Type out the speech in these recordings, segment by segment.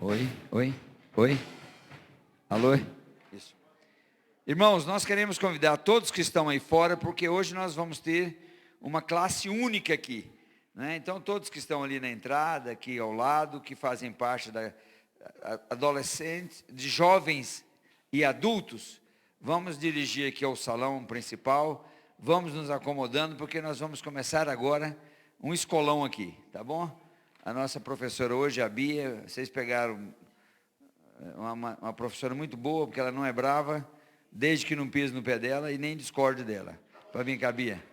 Oi, oi, oi. Alô? Isso. Irmãos, nós queremos convidar todos que estão aí fora, porque hoje nós vamos ter uma classe única aqui, né? Então, todos que estão ali na entrada, aqui ao lado, que fazem parte da adolescentes, de jovens e adultos, vamos dirigir aqui ao salão principal, vamos nos acomodando, porque nós vamos começar agora um escolão aqui, tá bom? A nossa professora hoje, a Bia, vocês pegaram uma professora muito boa, porque ela não é brava, desde que não pise no pé dela e nem discorde dela. Para vir cá, Bia.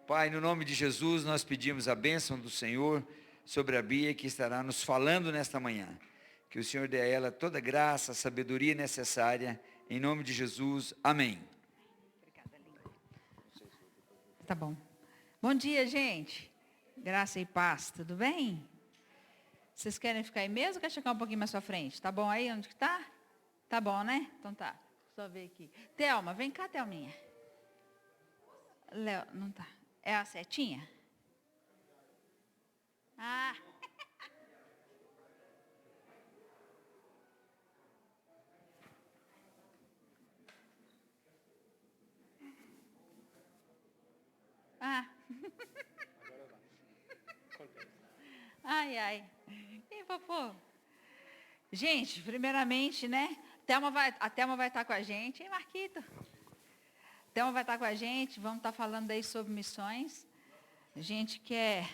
Pai, no nome de Jesus, nós pedimos a bênção do Senhor sobre a Bia, que estará nos falando nesta manhã. Que o Senhor dê a ela toda a graça, a sabedoria necessária, em nome de Jesus. Amém. Obrigada, linda. Tá bom. Bom dia, gente. Graça e paz, tudo bem? Vocês querem ficar aí mesmo ou quer chegar um pouquinho mais pra frente? Tá bom aí onde que tá? Tá bom, né? Então tá. Só ver aqui. Thelma, vem cá, Thelminha. Léo, não tá. É a setinha? Ah. Ah. Ai, ai. E fofo. Gente, primeiramente, né? A Thelma vai estar com a gente. Hein, Marquito? A Thelma vai estar com a gente. Vamos estar falando aí sobre missões. A gente quer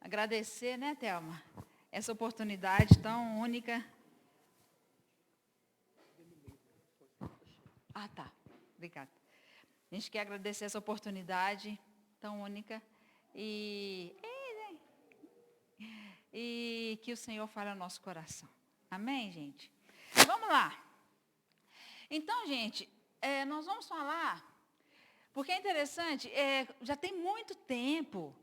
agradecer, né, Thelma? Essa oportunidade tão única. Ah, tá. Obrigada. A gente quer agradecer essa oportunidade tão única e que o Senhor fale ao nosso coração. Amém, gente? Vamos lá. Então, gente, nós vamos falar, porque é interessante, já tem muito tempo,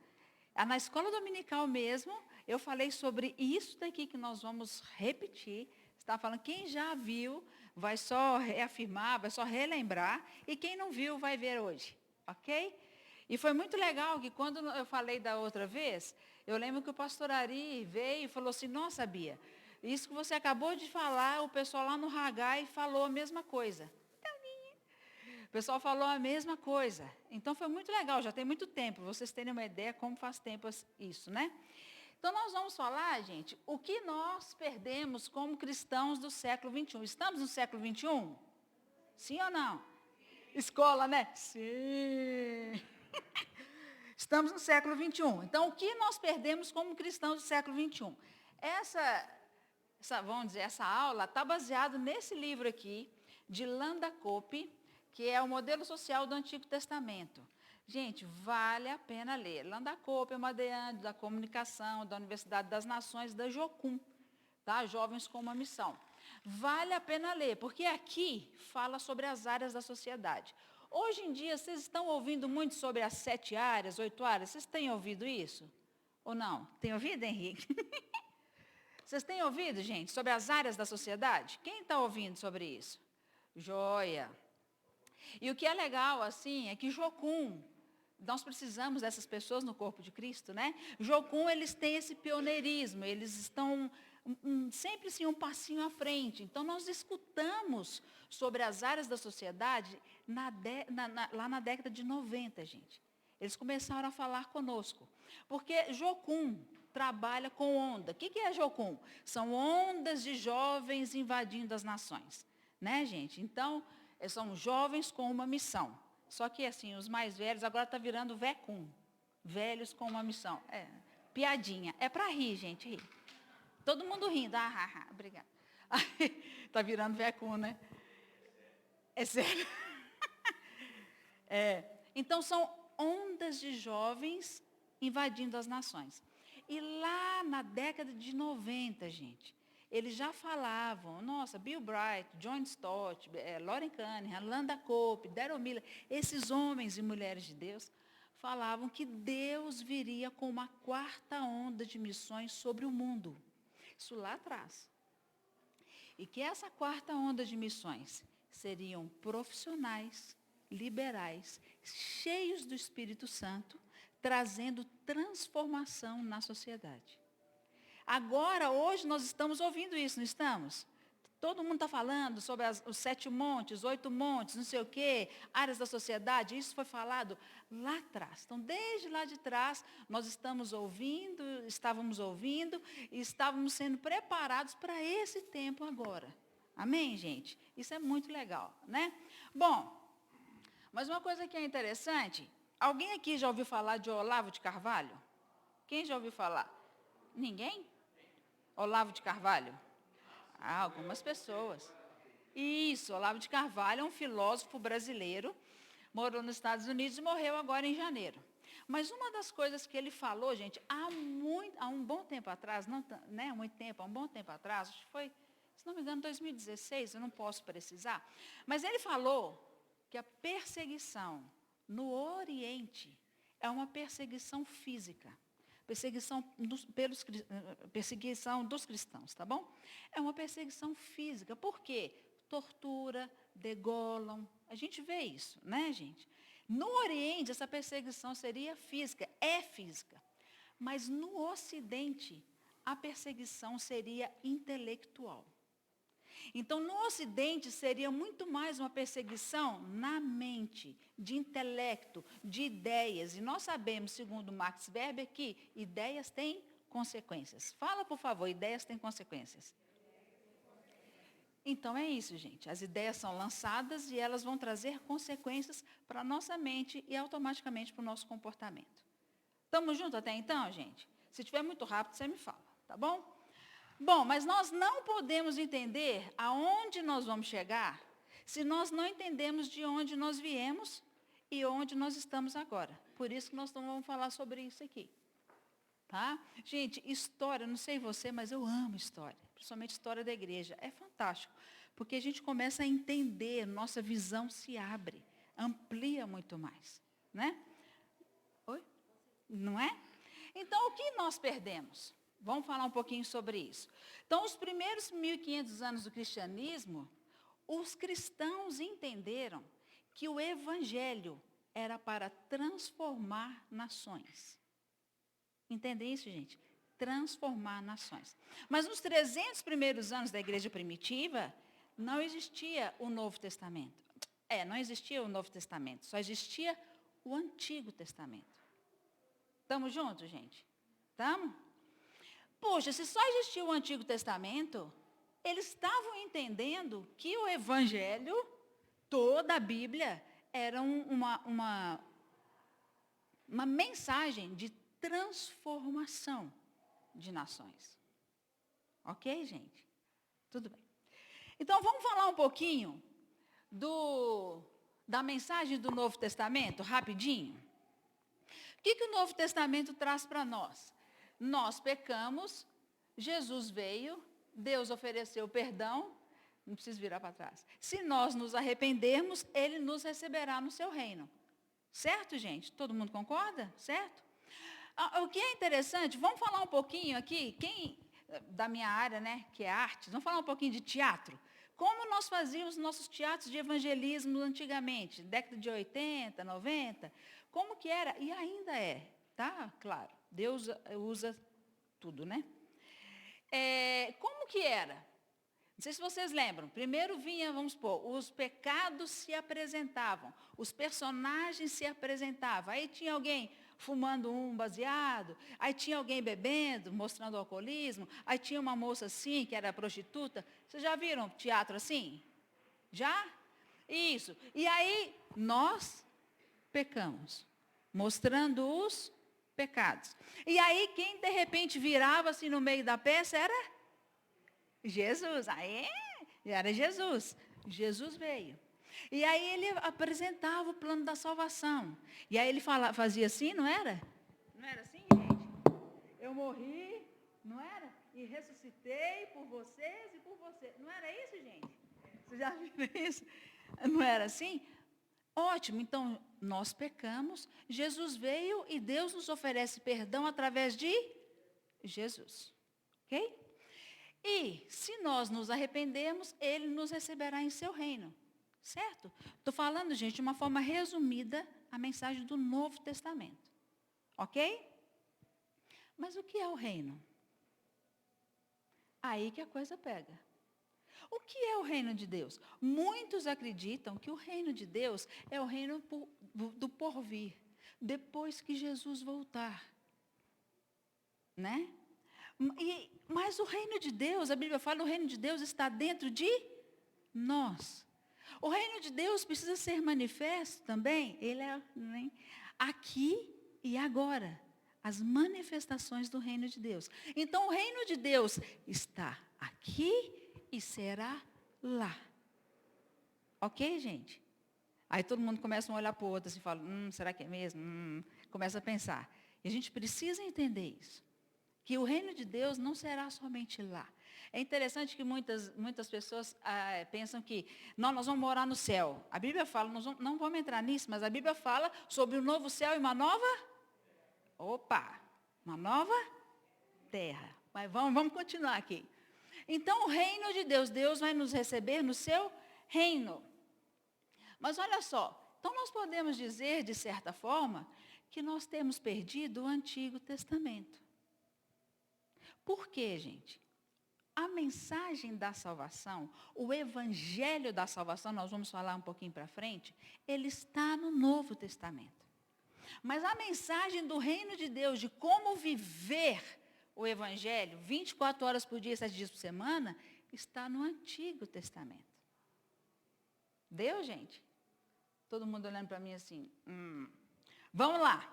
na escola dominical mesmo, eu falei sobre isso daqui que nós vamos repetir. Está falando, quem já viu, vai só reafirmar, vai só relembrar, e quem não viu, vai ver hoje, ok? E foi muito legal que quando eu falei da outra vez, eu lembro que o pastor Ari veio e falou assim, nossa, Bia, isso que você acabou de falar, o pessoal lá no Ragai falou a mesma coisa. O pessoal falou a mesma coisa. Então foi muito legal, já tem muito tempo, vocês terem uma ideia como faz tempo isso, né? Então nós vamos falar, gente, o que nós perdemos como cristãos do século XXI. Estamos no século XXI? Sim ou não? Escola, né? Sim. Estamos no século XXI. Então, o que nós perdemos como cristãos do século XXI? Vamos dizer, essa aula está baseada nesse livro aqui, de Landa Cope, que é o modelo social do Antigo Testamento. Gente, vale a pena ler. Landa Cope é uma da comunicação, da Universidade das Nações, da Jocum, tá? Jovens com uma missão. Vale a pena ler, porque aqui fala sobre as áreas da sociedade. Hoje em dia, vocês estão ouvindo muito sobre as 7 áreas, 8 áreas? Vocês têm ouvido isso? Ou não? Tem ouvido, Henrique? Vocês têm ouvido, gente, sobre as áreas da sociedade? Quem está ouvindo sobre isso? Joia. E o que é legal, assim, é que Jocum, nós precisamos dessas pessoas no corpo de Cristo, né? Jocum, eles têm esse pioneirismo, eles estão sempre assim, um passinho à frente. Então, nós escutamos sobre as áreas da sociedade lá na década de 90, gente. Eles começaram a falar conosco. Porque Jocum trabalha com onda. O que é Jocum? São ondas de jovens invadindo as nações. Né, gente? Então, são jovens com uma missão. Só que, assim, os mais velhos agora está virando Vecum. Velhos com uma missão. Piadinha. É para rir, gente, rir. Todo mundo rindo. Obrigada. Está virando Vecum, né? É sério. Então, são ondas de jovens invadindo as nações. E lá na década de 90, gente, eles já falavam, nossa, Bill Bright, John Stott, Lauren Cunningham, Landa Cope, Daryl Miller, esses homens e mulheres de Deus, falavam que Deus viria com uma 4ª onda de missões sobre o mundo. Isso lá atrás. E que essa 4ª onda de missões seriam profissionais, liberais, cheios do Espírito Santo, trazendo transformação na sociedade. Agora, hoje, nós estamos ouvindo isso, não estamos? Todo mundo está falando sobre os 7 montes, 8 montes, não sei o quê, áreas da sociedade. Isso foi falado lá atrás. Então, desde lá de trás, nós estávamos ouvindo e estávamos sendo preparados para esse tempo agora. Amém, gente? Isso é muito legal, né? Bom, mas uma coisa que é interessante, alguém aqui já ouviu falar de Olavo de Carvalho? Quem já ouviu falar? Ninguém? Olavo de Carvalho? Ah, algumas pessoas. Isso, Olavo de Carvalho é um filósofo brasileiro, morou nos Estados Unidos e morreu agora em janeiro. Mas uma das coisas que ele falou, gente, há um bom tempo atrás, não, né, muito tempo, há um bom tempo atrás, acho que foi, se não me engano, 2016, eu não posso precisar, mas ele falou que a perseguição no Oriente é uma perseguição física. Perseguição dos cristãos, tá bom? É uma perseguição física. Por quê? Tortura, degolam. A gente vê isso, né, gente? No Oriente, essa perseguição seria física, é física. Mas no Ocidente, a perseguição seria intelectual. Então, no Ocidente, seria muito mais uma perseguição na mente, de intelecto, de ideias. E nós sabemos, segundo Max Weber, que ideias têm consequências. Fala, por favor, ideias têm consequências. Então, é isso, gente. As ideias são lançadas e elas vão trazer consequências para a nossa mente e automaticamente para o nosso comportamento. Estamos juntos até então, gente? Se estiver muito rápido, você me fala, tá bom? Bom, mas nós não podemos entender aonde nós vamos chegar se nós não entendemos de onde nós viemos e onde nós estamos agora. Por isso que nós não vamos falar sobre isso aqui. Tá? Gente, história, não sei você, mas eu amo história, principalmente história da igreja. É fantástico, porque a gente começa a entender, nossa visão se abre, amplia muito mais. Né? Oi? Não é? Então, o que nós perdemos? Vamos falar um pouquinho sobre isso. Então, os primeiros 1.500 anos do cristianismo, os cristãos entenderam que o evangelho era para transformar nações. Entendem isso, gente? Transformar nações. Mas nos 300 primeiros anos da igreja primitiva, não existia o Novo Testamento. Não existia o Novo Testamento, só existia o Antigo Testamento. Estamos juntos, gente? Estamos? Poxa, se só existia o Antigo Testamento, eles estavam entendendo que o Evangelho, toda a Bíblia, era uma mensagem de transformação de nações. Ok, gente? Tudo bem. Então, vamos falar um pouquinho da mensagem do Novo Testamento, rapidinho. O que o Novo Testamento traz para nós? Nós pecamos, Jesus veio, Deus ofereceu perdão, não precisa virar para trás. Se nós nos arrependermos, Ele nos receberá no seu reino. Certo, gente? Todo mundo concorda? Certo? O que é interessante, vamos falar um pouquinho aqui, quem da minha área, né, que é artes, vamos falar um pouquinho de teatro. Como nós fazíamos nossos teatros de evangelismo antigamente, década de 80, 90, como que era? E ainda é, tá? Claro, Deus usa tudo, né? Como que era? Não sei se vocês lembram. Primeiro vinha, vamos supor, os pecados se apresentavam, os personagens se apresentavam. Aí tinha alguém fumando um baseado, aí tinha alguém bebendo, mostrando o alcoolismo, aí tinha uma moça assim, que era prostituta. Vocês já viram teatro assim? Já? Isso. E aí nós pecamos, mostrando os pecados. E aí quem de repente virava assim no meio da peça era Jesus. Aí era Jesus. Jesus veio. E aí ele apresentava o plano da salvação. E aí ele fazia assim, não era? Não era assim, gente? Eu morri, não era? E ressuscitei por vocês e por você. Não era isso, gente? Vocês já viram isso? Não era assim? Ótimo, então nós pecamos, Jesus veio e Deus nos oferece perdão através de Jesus. Ok? E se nós nos arrependermos, Ele nos receberá em seu reino. Certo? Estou falando, gente, de uma forma resumida, a mensagem do Novo Testamento. Ok? Mas o que é o reino? Aí que a coisa pega. O que é o reino de Deus? Muitos acreditam que o reino de Deus é o reino do porvir, depois que Jesus voltar. Né? Mas o reino de Deus, a Bíblia fala, o reino de Deus está dentro de nós. O reino de Deus precisa ser manifesto também, ele é, né, aqui e agora. As manifestações do reino de Deus. Então, o reino de Deus está aqui e será lá. Ok, gente? Aí todo mundo começa a olhar para o outro assim, e fala, será que é mesmo? Começa a pensar. E a gente precisa entender isso. Que o reino de Deus não será somente lá. É interessante que muitas pessoas pensam que nós vamos morar no céu. A Bíblia fala, não vamos entrar nisso, mas a Bíblia fala sobre um novo céu e uma nova... uma nova terra. Mas vamos continuar aqui. Então, o reino de Deus, Deus vai nos receber no seu reino. Mas olha só, então nós podemos dizer, de certa forma, que nós temos perdido o Antigo Testamento. Por quê, gente? A mensagem da salvação, o evangelho da salvação, nós vamos falar um pouquinho para frente, ele está no Novo Testamento. Mas a mensagem do reino de Deus, de como viver o evangelho, 24 horas por dia, 7 dias por semana, está no Antigo Testamento. Deu, gente? Todo mundo olhando para mim assim, Vamos lá.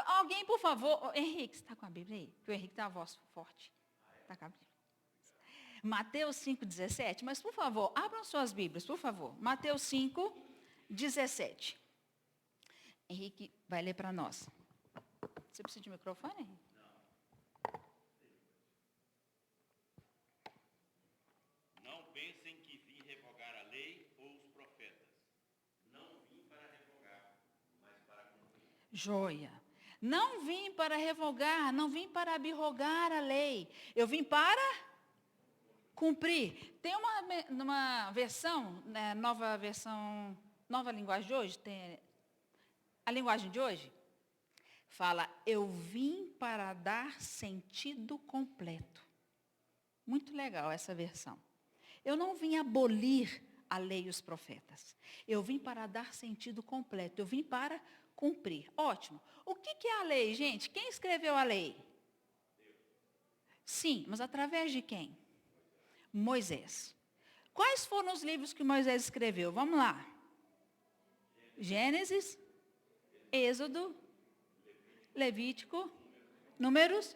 Alguém, por favor, Henrique, você está com a Bíblia aí? Porque o Henrique tem a voz forte. Está com a Bíblia. Mateus 5,17, mas por favor, abram suas Bíblias, por favor. Mateus 5,17. Henrique vai ler para nós. Você precisa de microfone, Henrique? Não pensem que vim revogar a lei ou os profetas. Não vim para revogar, mas para cumprir. Joia. Não vim para revogar, não vim para abrogar a lei. Eu vim para cumprir. Tem uma versão, né, nova linguagem de hoje, tem a linguagem de hoje, fala, eu vim para dar sentido completo. Muito legal essa versão. Eu não vim abolir a lei e os profetas. Eu vim para dar sentido completo. Eu vim para cumprir. Ótimo. O que é a lei, gente? Quem escreveu a lei? Sim, mas através de quem? Moisés. Quais foram os livros que Moisés escreveu? Vamos lá. Gênesis, Êxodo, Levítico, Números,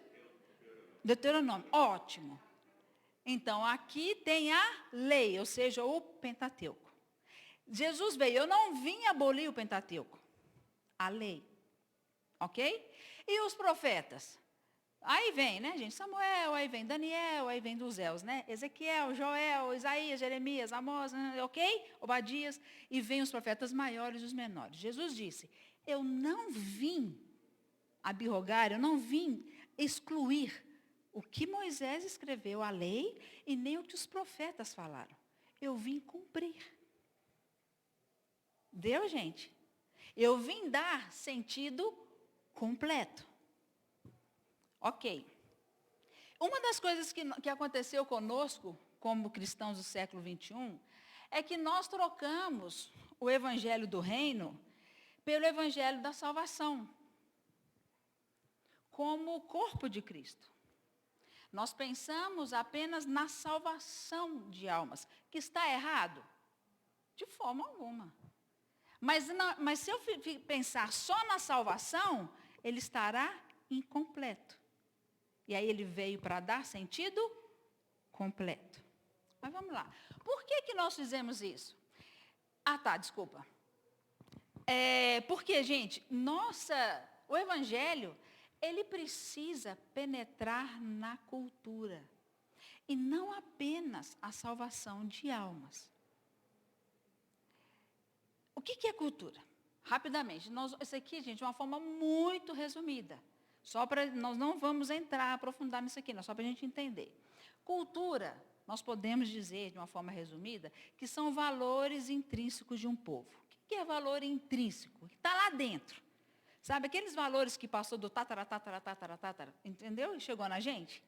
Deuteronômio. Ótimo. Então, aqui tem a lei, ou seja, o Pentateuco. Jesus veio, eu não vim abolir o Pentateuco. A lei. Ok? E os profetas? Aí vem, né, gente? Samuel, aí vem Daniel, aí vem dos Eus, né? Ezequiel, Joel, Isaías, Jeremias, Amós, ok? Obadias. E vem os profetas maiores e os menores. Jesus disse, eu não vim abrogar, eu não vim excluir o que Moisés escreveu, a lei, e nem o que os profetas falaram. Eu vim cumprir. Deu, gente? Eu vim dar sentido completo. Ok. Uma das coisas que aconteceu conosco, como cristãos do século 21, é que nós trocamos o evangelho do reino pelo evangelho da salvação, como o corpo de Cristo. Nós pensamos apenas na salvação de almas, que está errado? De forma alguma. Mas se eu pensar só na salvação, ele estará incompleto. E aí ele veio para dar sentido completo. Mas vamos lá. Por que nós fizemos isso? Desculpa. Porque, gente, o evangelho, ele precisa penetrar na cultura. E não apenas a salvação de almas. O que é cultura? Rapidamente. Isso aqui, gente, de uma forma muito resumida. Nós não vamos aprofundar nisso aqui, só para a gente entender. Cultura, nós podemos dizer, de uma forma resumida, que são valores intrínsecos de um povo. O que é valor intrínseco? Que está lá dentro. Sabe, aqueles valores que passou do tatara, entendeu? E chegou na gente?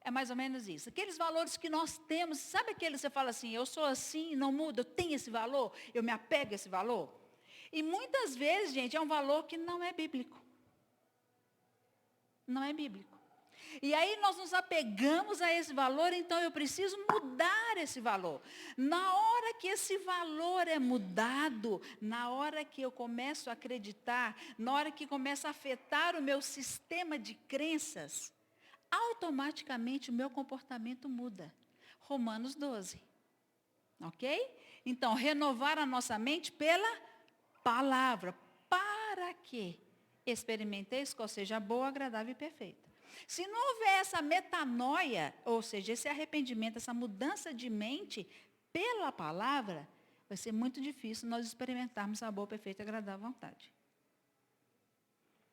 É mais ou menos isso. Aqueles valores que nós temos, sabe aquele que você fala assim, eu sou assim, não muda, eu tenho esse valor, eu me apego a esse valor? E muitas vezes, gente, é um valor que não é bíblico. Não é bíblico. E aí nós nos apegamos a esse valor, então eu preciso mudar esse valor. Na hora que esse valor é mudado, na hora que eu começo a acreditar, na hora que começa a afetar o meu sistema de crenças, automaticamente o meu comportamento muda. Romanos 12. Ok? Então, renovar a nossa mente pela palavra. Para que experimenteis qual seja a boa, agradável e perfeita. Se não houver essa metanoia, ou seja, esse arrependimento, essa mudança de mente pela palavra, vai ser muito difícil nós experimentarmos a boa, perfeita e agradável vontade.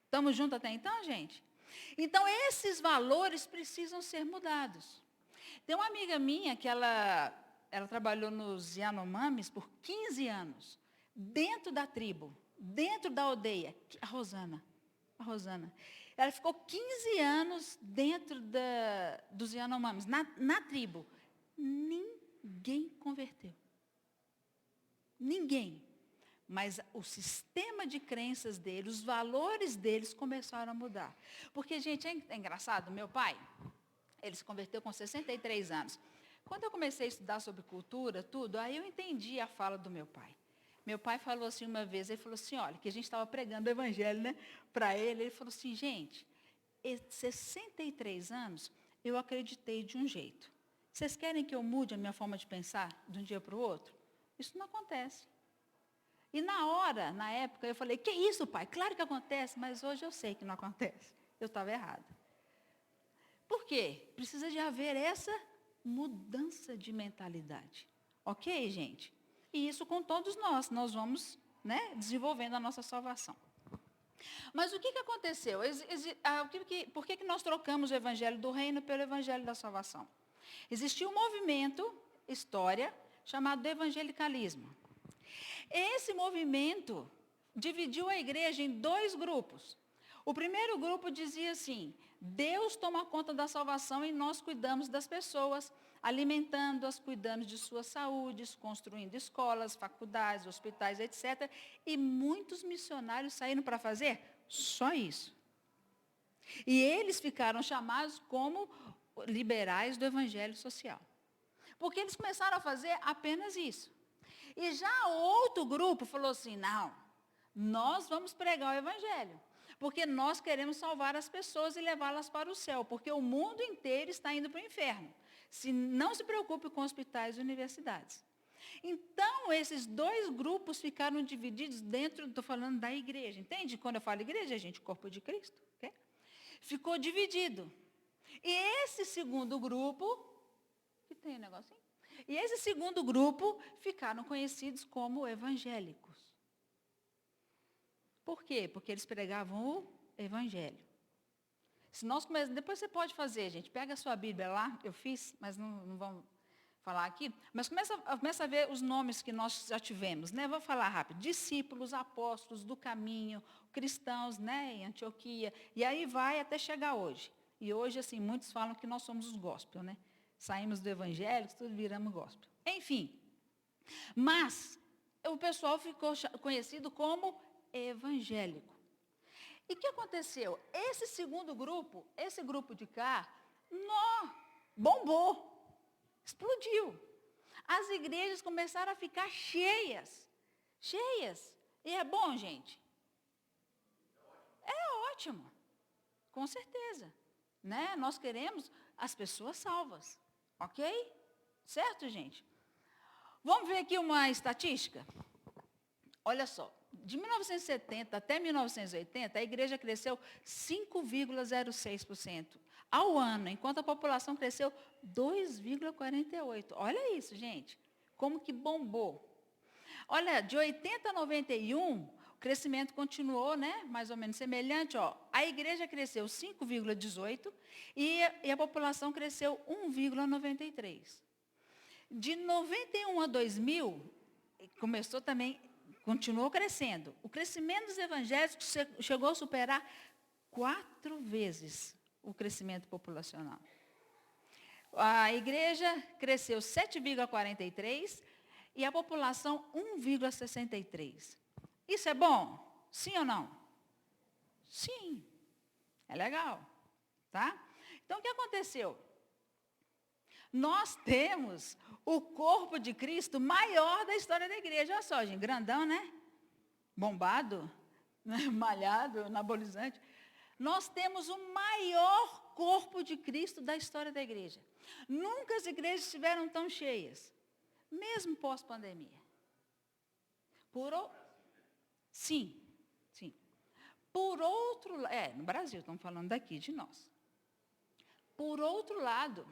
Estamos juntos até então, gente? Então, esses valores precisam ser mudados. Tem uma amiga minha que ela trabalhou nos Yanomamis por 15 anos, dentro da tribo, dentro da aldeia, a Rosana. Ela ficou 15 anos dentro dos Yanomamis, na tribo. Ninguém converteu. Ninguém. Mas o sistema de crenças deles, os valores deles começaram a mudar. Porque, gente, é engraçado, meu pai, ele se converteu com 63 anos. Quando eu comecei a estudar sobre cultura, tudo, aí eu entendi a fala do meu pai. Meu pai falou assim uma vez, ele falou assim, olha, que a gente estava pregando o evangelho, né, para ele falou assim, gente, 63 anos, eu acreditei de um jeito. Vocês querem que eu mude a minha forma de pensar de um dia para o outro? Isso não acontece. E na época, eu falei, que isso, pai? Claro que acontece, mas hoje eu sei que não acontece. Eu estava errada. Por quê? Precisa de haver essa mudança de mentalidade. Ok, gente? E isso com todos nós vamos, né, desenvolvendo a nossa salvação. Mas o que aconteceu? Por que nós trocamos o evangelho do reino pelo evangelho da salvação? Existia um movimento, história, chamado de evangelicalismo. Esse movimento dividiu a igreja em 2 grupos. O primeiro grupo dizia assim, Deus toma conta da salvação e nós cuidamos das pessoas, alimentando-as, cuidando de sua saúde, construindo escolas, faculdades, hospitais, etc. E muitos missionários saíram para fazer só isso. E eles ficaram chamados como liberais do evangelho social. Porque eles começaram a fazer apenas isso. E já outro grupo falou assim, não, nós vamos pregar o evangelho. Porque nós queremos salvar as pessoas e levá-las para o céu. Porque o mundo inteiro está indo para o inferno. Não se preocupe com hospitais e universidades. Então, esses 2 grupos ficaram divididos dentro, estou falando da igreja. Entende? Quando eu falo igreja, gente, corpo de Cristo. Okay? Ficou dividido. E esse segundo grupo, que tem um negocinho? E esse segundo grupo ficaram conhecidos como evangélicos. Por quê? Porque eles pregavam o evangelho. Depois você pode fazer, gente. Pega a sua Bíblia lá, eu fiz, mas não vamos falar aqui. Mas começa a ver os nomes que nós já tivemos, né? Vou falar rápido. Discípulos, apóstolos do caminho, cristãos, né? Em Antioquia. E aí vai até chegar hoje. E hoje, assim, muitos falam que nós somos os gospel, né? Saímos do evangélico, tudo viramos gospel. Enfim. Mas o pessoal ficou conhecido como evangélico. E o que aconteceu? Esse segundo grupo, esse grupo de cá, bombou, explodiu. As igrejas começaram a ficar cheias. E é bom, gente? É ótimo, com certeza. Né? Nós queremos as pessoas salvas, ok? Certo, gente? Vamos ver aqui uma estatística? Olha só. De 1970 até 1980, a igreja cresceu 5,06% ao ano, enquanto a população cresceu 2,48%. Olha isso, gente, como que bombou. Olha, de 80 a 91, o crescimento continuou, né, mais ou menos semelhante. Ó. A igreja cresceu 5,18% e a população cresceu 1,93%. De 91 a 2000, começou também... Continuou crescendo. O crescimento dos evangélicos chegou a superar 4 vezes o crescimento populacional. A igreja cresceu 7,43 e a população 1,63. Isso é bom? Sim ou não? Sim. É legal, tá? Então, o que aconteceu? Nós temos o corpo de Cristo maior da história da igreja. Olha só, gente, grandão, né? Bombado, né? Malhado, anabolizante. Nós temos o maior corpo de Cristo da história da igreja. Nunca as igrejas estiveram tão cheias, mesmo pós-pandemia. Sim, sim. Por outro lado, no Brasil, estamos falando daqui de nós. Por outro lado,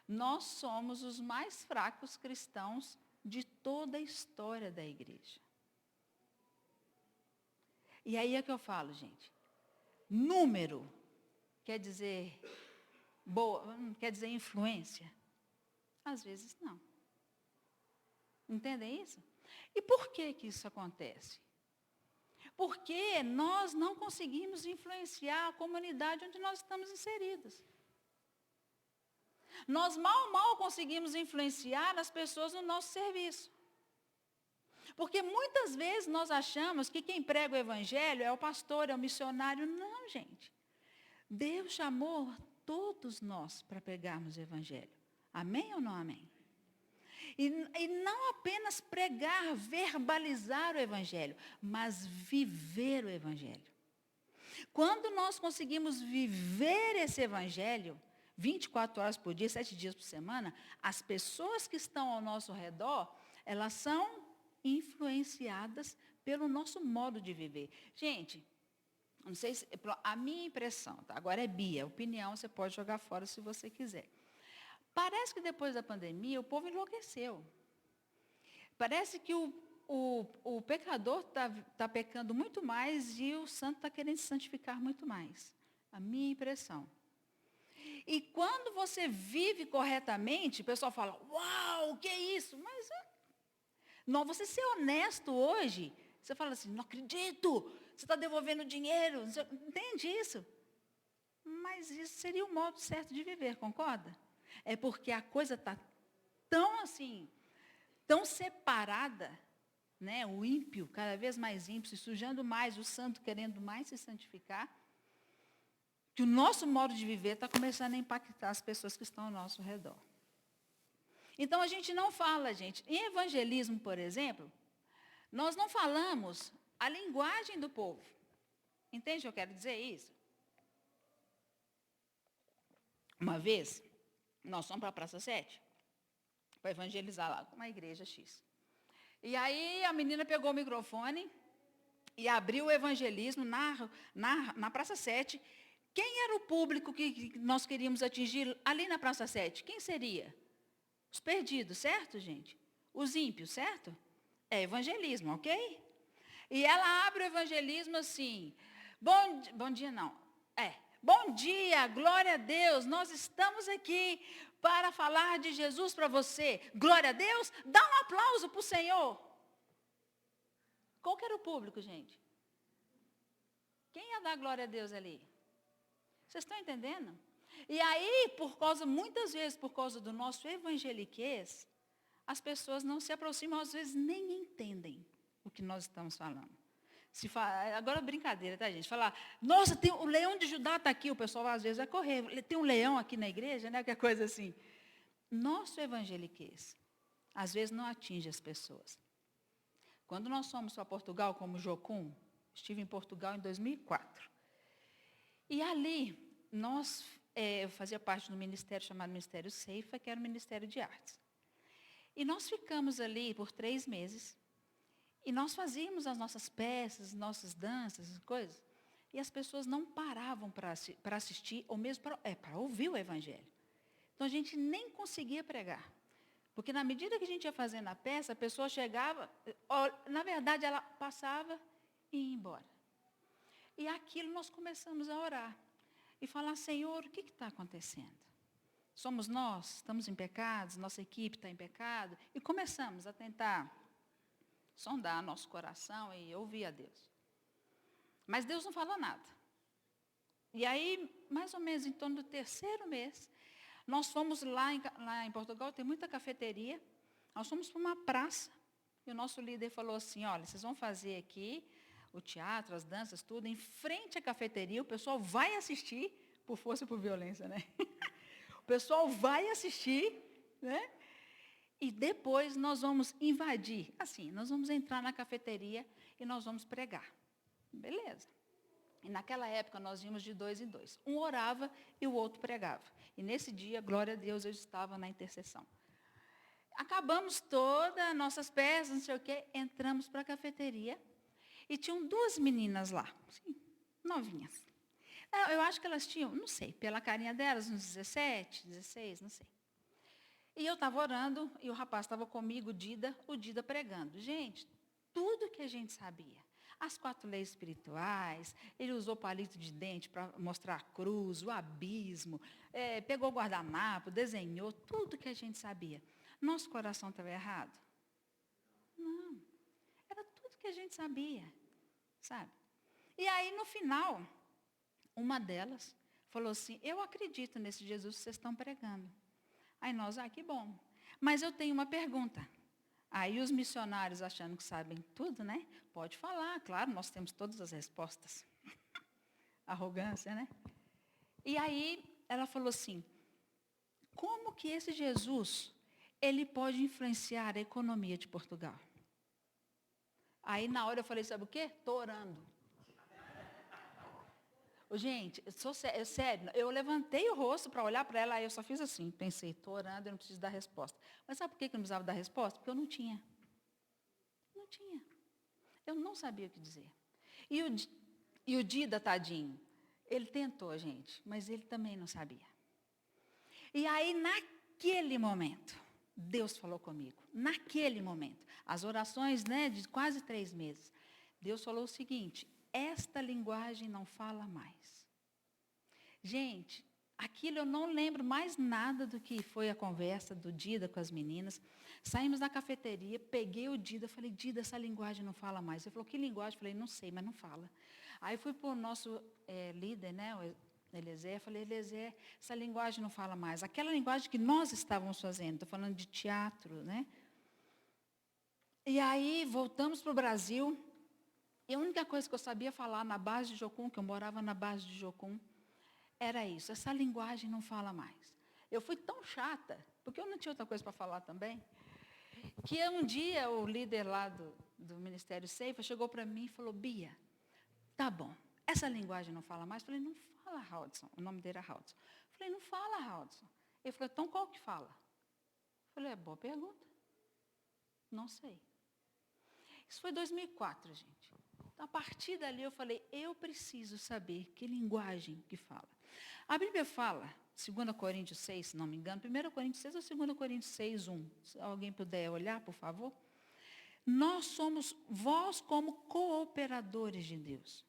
nós somos os mais fracos cristãos de toda a história da igreja. E aí é que eu falo, gente. Número quer dizer quer dizer influência? Às vezes não. Entendem isso? E por que isso acontece? Porque nós não conseguimos influenciar a comunidade onde nós estamos inseridos. Nós mal conseguimos influenciar as pessoas no nosso serviço. Porque muitas vezes nós achamos que quem prega o evangelho é o pastor, é o missionário. Não, gente. Deus chamou todos nós para pregarmos o evangelho. Amém ou não amém? E não apenas pregar, verbalizar o evangelho, mas viver o evangelho. Quando nós conseguimos viver esse evangelho, 24 horas por dia, 7 dias por semana, as pessoas que estão ao nosso redor, elas são influenciadas pelo nosso modo de viver. Gente, não sei se, a minha impressão, tá? Agora é Bia, opinião você pode jogar fora se você quiser. Parece que depois da pandemia o povo enlouqueceu. Parece que o pecador está pecando muito mais e o santo está querendo se santificar muito mais. A minha impressão. E quando você vive corretamente, o pessoal fala, uau, o que é isso? Mas não, você ser honesto hoje, você fala assim, não acredito, você está devolvendo dinheiro, entende isso? Mas isso seria o modo certo de viver, concorda? É porque a coisa está tão assim, tão separada, né? O ímpio, cada vez mais ímpio, se sujando mais, o santo querendo mais se santificar, que o nosso modo de viver está começando a impactar as pessoas que estão ao nosso redor. Então, a gente não fala, gente, em evangelismo, por exemplo, nós não falamos a linguagem do povo. Entende o que eu quero dizer isso? Uma vez, nós fomos para a Praça 7, para evangelizar lá com uma igreja X. E aí a menina pegou o microfone e abriu o evangelismo na Praça 7. Quem era o público que nós queríamos atingir ali na Praça 7? Quem seria? Os perdidos, certo, gente? Os ímpios, certo? É evangelismo, ok? E ela abre o evangelismo assim, bom dia não, bom dia, glória a Deus, nós estamos aqui para falar de Jesus para você. Glória a Deus, dá um aplauso para o Senhor. Qual que era o público, gente? Quem ia dar glória a Deus ali? Vocês estão entendendo? E aí, muitas vezes, por causa do nosso evangeliquez, as pessoas não se aproximam, às vezes nem entendem o que nós estamos falando. Agora brincadeira, tá, gente? Falar, nossa, o leão de Judá está aqui, o pessoal às vezes vai correr. Tem um leão aqui na igreja, né? Que é coisa assim. Nosso evangeliquez, às vezes não atinge as pessoas. Quando nós fomos para Portugal, como Jocum, estive em Portugal em 2004. E ali, eu fazia parte do ministério chamado Ministério Ceifa, que era o Ministério de Artes. E nós ficamos ali por 3 meses, e nós fazíamos as nossas peças, nossas danças, coisas, e as pessoas não paravam para assistir, ou mesmo para ouvir o Evangelho. Então, a gente nem conseguia pregar. Porque, na medida que a gente ia fazendo a peça, a pessoa chegava, na verdade, ela passava e ia embora. E aquilo nós começamos a orar. E falar, Senhor, o que está acontecendo? Somos nós, estamos em pecados, nossa equipe está em pecado. E começamos a tentar sondar nosso coração e ouvir a Deus. Mas Deus não falou nada. E aí, mais ou menos em torno do 3º mês, Nós fomos lá em Portugal, tem muita cafeteria. Nós fomos para uma praça. E o nosso líder falou assim, olha, vocês vão fazer aqui o teatro, as danças, tudo, em frente à cafeteria, o pessoal vai assistir, por força e por violência, né? O pessoal vai assistir, né? E depois nós vamos invadir. Assim, nós vamos entrar na cafeteria e nós vamos pregar. Beleza. E naquela época nós íamos de 2 em 2. Um orava e o outro pregava. E nesse dia, glória a Deus, eu estava na intercessão. Acabamos todas as nossas peças, não sei o quê, entramos para a cafeteria e tinham 2 meninas lá, assim, novinhas. Eu acho que elas tinham, não sei, pela carinha delas, uns 17, 16, não sei. E eu estava orando e o rapaz estava comigo, o Dida pregando. Gente, tudo que a gente sabia. As 4 leis espirituais, ele usou palito de dente para mostrar a cruz, o abismo, pegou o guardanapo, desenhou, tudo que a gente sabia. Nosso coração estava errado? Não. Era tudo que a gente sabia, sabe? E aí, no final, uma delas falou assim, eu acredito nesse Jesus que vocês estão pregando. Aí nós, que bom. Mas eu tenho uma pergunta. Aí os missionários achando que sabem tudo, né? Pode falar, claro, nós temos todas as respostas. Arrogância, né? E aí ela falou assim, como que esse Jesus, ele pode influenciar a economia de Portugal? Aí na hora eu falei, sabe o quê? Estou orando. Gente, sério, eu levantei o rosto para olhar para ela, aí eu só fiz assim, pensei, estou orando, eu não preciso dar resposta. Mas sabe por que eu não precisava dar resposta? Porque eu não tinha. Não tinha. Eu não sabia o que dizer. E o Dida, tadinho, ele tentou, gente, mas ele também não sabia. E aí, naquele momento, Deus falou comigo. Naquele momento. As orações, né, de quase 3 meses. Deus falou o seguinte, esta linguagem não fala mais. Gente, aquilo eu não lembro mais nada do que foi a conversa do Dida com as meninas. Saímos da cafeteria, peguei o Dida, falei, Dida, essa linguagem não fala mais. Ele falou, que linguagem? Eu falei, não sei, mas não fala. Aí fui para o nosso líder, né, o Eliezer, falei, Eliezer, essa linguagem não fala mais. Aquela linguagem que nós estávamos fazendo, estou falando de teatro, né? E aí voltamos para o Brasil. E a única coisa que eu sabia falar na base de Jocum, que eu morava na base de Jocum, era isso, essa linguagem não fala mais. Eu fui tão chata, porque eu não tinha outra coisa para falar também, que um dia o líder lá do Ministério Ceifa chegou para mim e falou, Bia, tá bom, essa linguagem não fala mais? Eu falei, não fala, Haldson. O nome dele era Haldson. Eu falei, não fala, Haldson. Ele falou, então qual que fala? Eu falei, boa pergunta. Não sei. Isso foi 2004, gente. A partir dali eu falei, eu preciso saber que linguagem que fala. A Bíblia fala, 2 Coríntios 6, se não me engano, 1 Coríntios 6 ou 2 Coríntios 6, 1. Se alguém puder olhar, por favor. Nós somos, vós como cooperadores de Deus.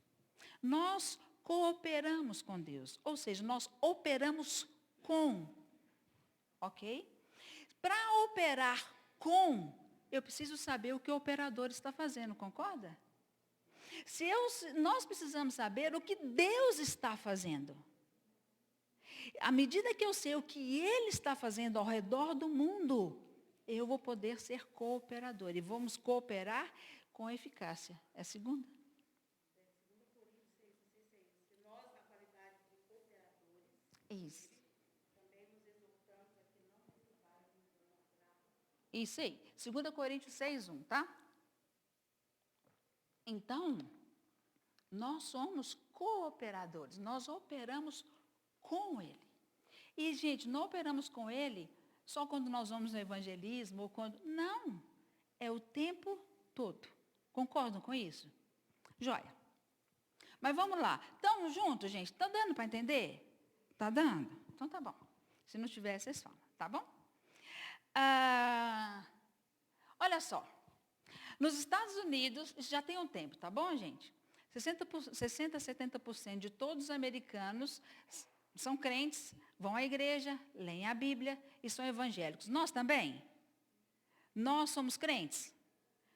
Nós cooperamos com Deus, ou seja, nós operamos com, ok? Para operar com, eu preciso saber o que o operador está fazendo, concorda? Nós precisamos saber o que Deus está fazendo. À medida que eu sei o que Ele está fazendo ao redor do mundo, eu vou poder ser cooperador. E vamos cooperar com eficácia. É a segunda? Isso. Isso aí. 2 Coríntios 6, 1, tá? Então, nós somos cooperadores. Nós operamos com Ele. E, gente, não operamos com Ele só quando nós vamos no evangelismo ou quando... Não. É o tempo todo. Concordam com isso? Joia. Mas vamos lá. Estamos juntos, gente? Está dando para entender? Está dando? Então tá bom. Se não tiver, vocês falam, tá bom? Olha só. Nos Estados Unidos, isso já tem um tempo, tá bom, gente? 60 a 70% de todos os americanos são crentes, vão à igreja, leem a Bíblia e são evangélicos. Nós também? Nós somos crentes?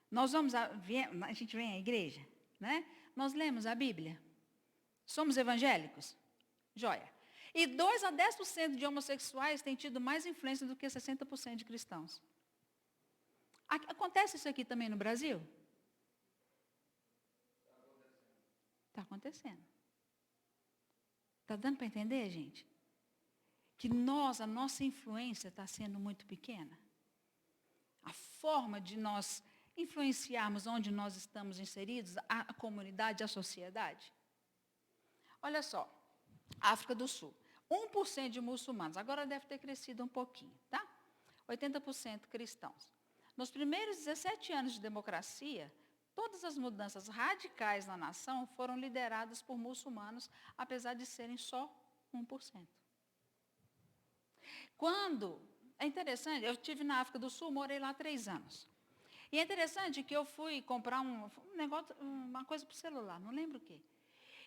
Nós a gente vem à igreja, né? Nós lemos a Bíblia? Somos evangélicos? Joia. E 2 a 10% de homossexuais têm tido mais influência do que 60% de cristãos. Acontece isso aqui também no Brasil? Está acontecendo. Está dando para entender, gente? Que a nossa influência está sendo muito pequena. A forma de nós influenciarmos onde nós estamos inseridos, a comunidade, a sociedade. Olha só, África do Sul, 1% de muçulmanos, agora deve ter crescido um pouquinho, tá? 80% cristãos. Nos primeiros 17 anos de democracia, todas as mudanças radicais na nação foram lideradas por muçulmanos, apesar de serem só 1%. É interessante, eu estive na África do Sul, morei lá 3 anos. E é interessante que eu fui comprar um negócio, uma coisa para o celular, não lembro o quê.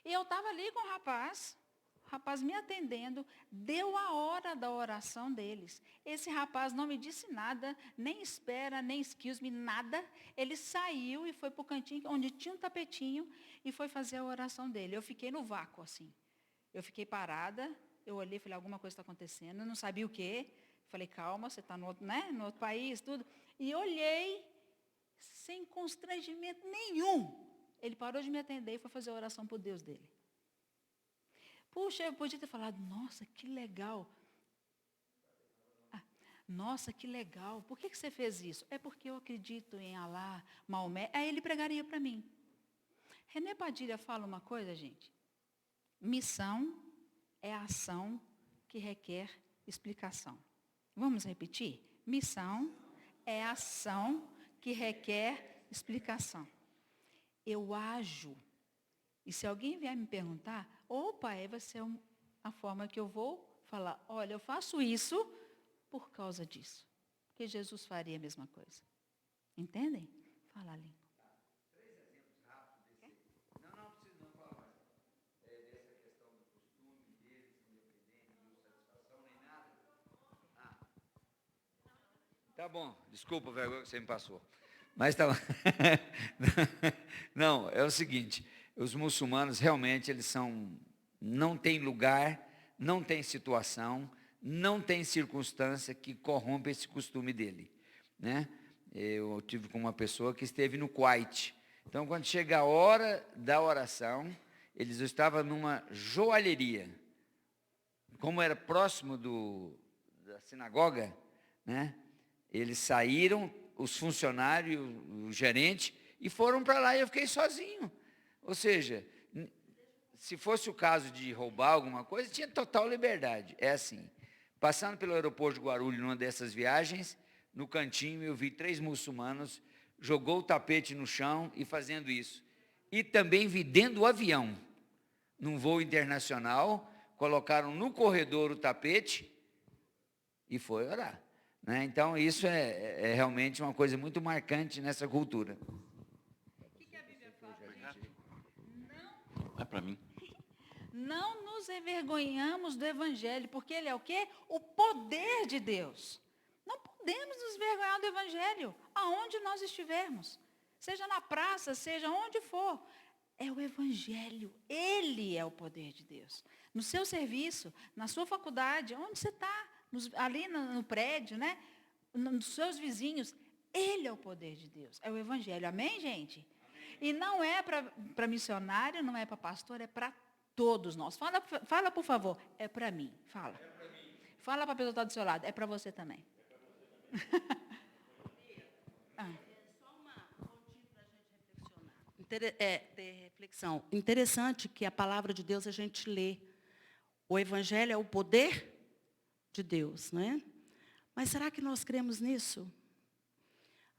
E eu estava ali com o rapaz me atendendo, deu a hora da oração deles. Esse rapaz não me disse nada, nem espera, nem excuse me, nada. Ele saiu e foi para o cantinho onde tinha um tapetinho e foi fazer a oração dele. Eu fiquei no vácuo, assim. Eu fiquei parada, eu olhei, falei, alguma coisa está acontecendo, eu não sabia o quê. Falei, calma, você está no outro país, tudo. E olhei, sem constrangimento nenhum. Ele parou de me atender e foi fazer a oração por Deus dele. Puxa, eu podia ter falado, nossa, que legal. Nossa, que legal. Por que você fez isso? É porque eu acredito em Alá, Maomé. Aí ele pregaria para mim. René Padilha fala uma coisa, gente. Missão é a ação que requer explicação. Vamos repetir? Missão é a ação que requer explicação. Eu ajo. E se alguém vier me perguntar, opa, vai ser a forma que eu vou falar, olha, eu faço isso por causa disso. Porque Jesus faria a mesma coisa. Entendem? Fala, Lincoln. 3 exemplos rápidos desse. Não precisa não falar mais. Dessa questão do costume deles, independente, de satisfação, nem nada. Tá bom, desculpa, vergonha que você me passou. Mas tá bom. Não, é o seguinte, os muçulmanos realmente não tem lugar, não tem situação, não tem circunstância que corrompa esse costume dele, né? Eu tive com uma pessoa que esteve no Kuwait. Então, quando chega a hora da oração, eles estavam numa joalheria. Como era próximo da sinagoga, né? Eles saíram, os funcionários, o gerente, e foram para lá e eu fiquei sozinho. Ou seja, se fosse o caso de roubar alguma coisa, tinha total liberdade. É assim. Passando pelo aeroporto de Guarulhos, numa dessas viagens, no cantinho eu vi 3 muçulmanos, jogou o tapete no chão e fazendo isso. E também vi dentro do avião, num voo internacional, colocaram no corredor o tapete e foi orar. Né? Então, isso é realmente uma coisa muito marcante nessa cultura. O que a Bíblia fala? É para mim. Não nos envergonhamos do Evangelho, porque ele é o quê? O poder de Deus. Não podemos nos envergonhar do Evangelho, aonde nós estivermos. Seja na praça, seja onde for. É o Evangelho, ele é o poder de Deus. No seu serviço, na sua faculdade, onde você está, ali no prédio, né? Nos seus vizinhos, ele é o poder de Deus, é o Evangelho. Amém, gente? Amém. E não é para missionário, não é para pastor, é para todos nós. Fala, por favor, é para mim. Fala. É para mim. Fala para a pessoa que está do seu lado, é para você também. É só uma pontinha para a gente reflexionar. Ter reflexão. Interessante que a palavra de Deus a gente lê. O Evangelho é o poder de Deus, não é? Mas será que nós cremos nisso?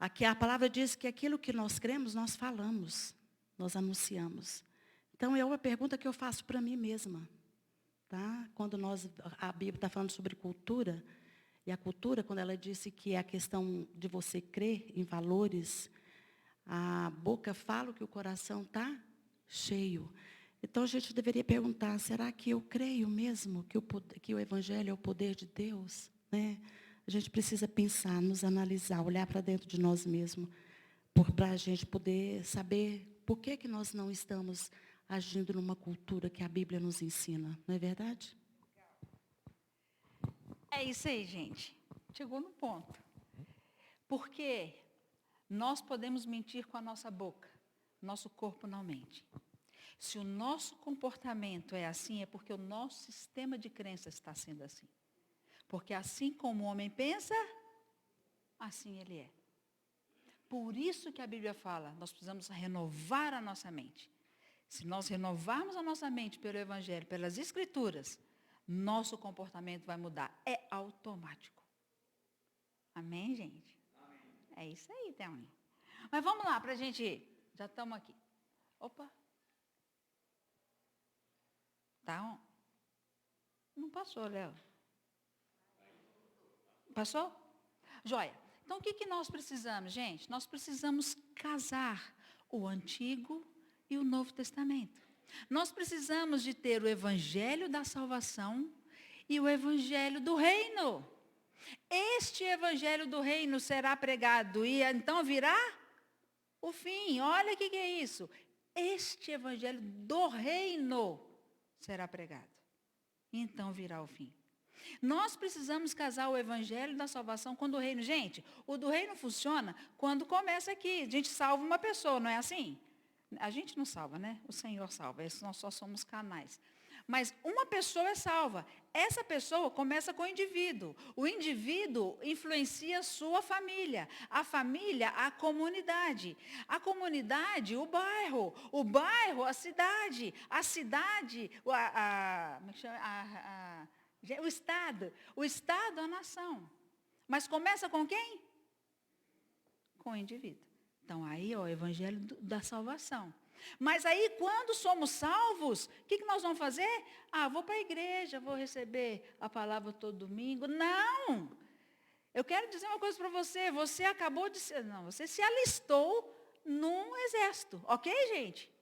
Aqui a palavra diz que aquilo que nós cremos, nós falamos, nós anunciamos. Então, é uma pergunta que eu faço para mim mesma. Tá? Quando a Bíblia está falando sobre cultura, e a cultura, quando ela disse que é a questão de você crer em valores, a boca fala o que o coração está cheio. Então, a gente deveria perguntar, será que eu creio mesmo que o Evangelho é o poder de Deus? Né? A gente precisa pensar, nos analisar, olhar para dentro de nós mesmos, para a gente poder saber por que nós não estamos agindo numa cultura que a Bíblia nos ensina. Não é verdade? É isso aí, gente. Chegou no ponto. Porque nós podemos mentir com a nossa boca, nosso corpo não mente. Se o nosso comportamento é assim, é porque o nosso sistema de crença está sendo assim. Porque assim como o homem pensa, assim ele é. Por isso que a Bíblia fala, nós precisamos renovar a nossa mente. Se nós renovarmos a nossa mente pelo Evangelho, pelas Escrituras, nosso comportamento vai mudar. É automático. Amém, gente? Amém. É isso aí, Thelminha. Mas vamos lá, para a gente ir. Já estamos aqui. Opa. Tá on? Não passou, Léo. Passou? Joia. Então, o que nós precisamos, gente? Nós precisamos casar o Antigo e o Novo Testamento. Nós precisamos de ter o Evangelho da salvação e o Evangelho do reino. Este Evangelho do reino será pregado e então virá o fim. Olha o que é isso. Este Evangelho do reino será pregado. Então virá o fim. Nós precisamos casar o Evangelho da salvação com o do reino. Gente, o do reino funciona quando começa aqui. A gente salva uma pessoa, não é assim? A gente não salva, né? O Senhor salva, nós só somos canais. Mas uma pessoa é salva. Essa pessoa começa com o indivíduo. O indivíduo influencia a sua família. A família, a comunidade. A comunidade, o bairro. O bairro, a cidade. A cidade, como é que chama? O Estado. O Estado, a nação. Mas começa com quem? Com o indivíduo. Então, aí, ó, o Evangelho da salvação. Mas aí, quando somos salvos, o que nós vamos fazer? Vou para a igreja, vou receber a palavra todo domingo. Não! Eu quero dizer uma coisa para você. Você acabou de ser... Não, você se alistou num exército. Ok, gente?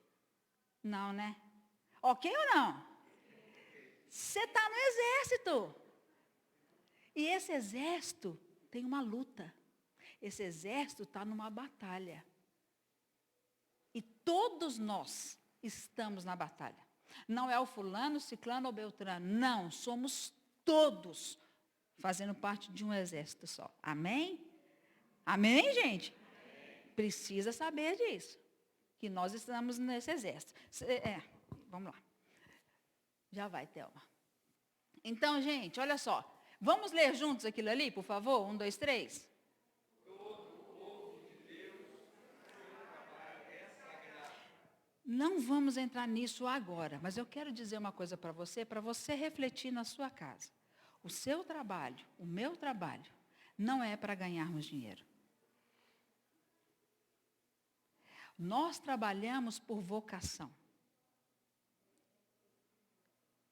Não, né? Ok ou não? Você está no exército. E esse exército tem uma luta. Esse exército está numa batalha. E todos nós estamos na batalha. Não é o fulano, ciclano ou beltrano. Não, somos todos fazendo parte de um exército só. Amém? Amém, gente? Amém. Precisa saber disso. Que nós estamos nesse exército. Vamos lá. Já vai, Thelma. Então, gente, olha só. Vamos ler juntos aquilo ali, por favor? 1, 2, 3. Não vamos entrar nisso agora, mas eu quero dizer uma coisa para você refletir na sua casa. O seu trabalho, o meu trabalho, não é para ganharmos dinheiro. Nós trabalhamos por vocação.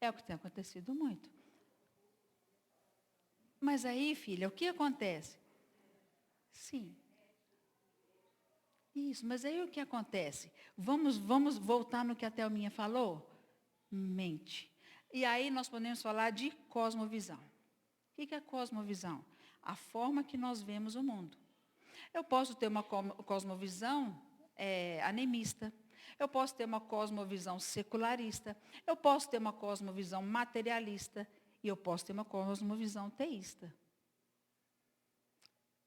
É o que tem acontecido muito. Mas aí, filha, o que acontece? Sim. Isso, mas aí o que acontece? Vamos voltar no que a Thelminha falou? Mente. E aí nós podemos falar de cosmovisão. O que é cosmovisão? A forma que nós vemos o mundo. Eu posso ter uma cosmovisão animista. Eu posso ter uma cosmovisão secularista. Eu posso ter uma cosmovisão materialista. E eu posso ter uma cosmovisão teísta.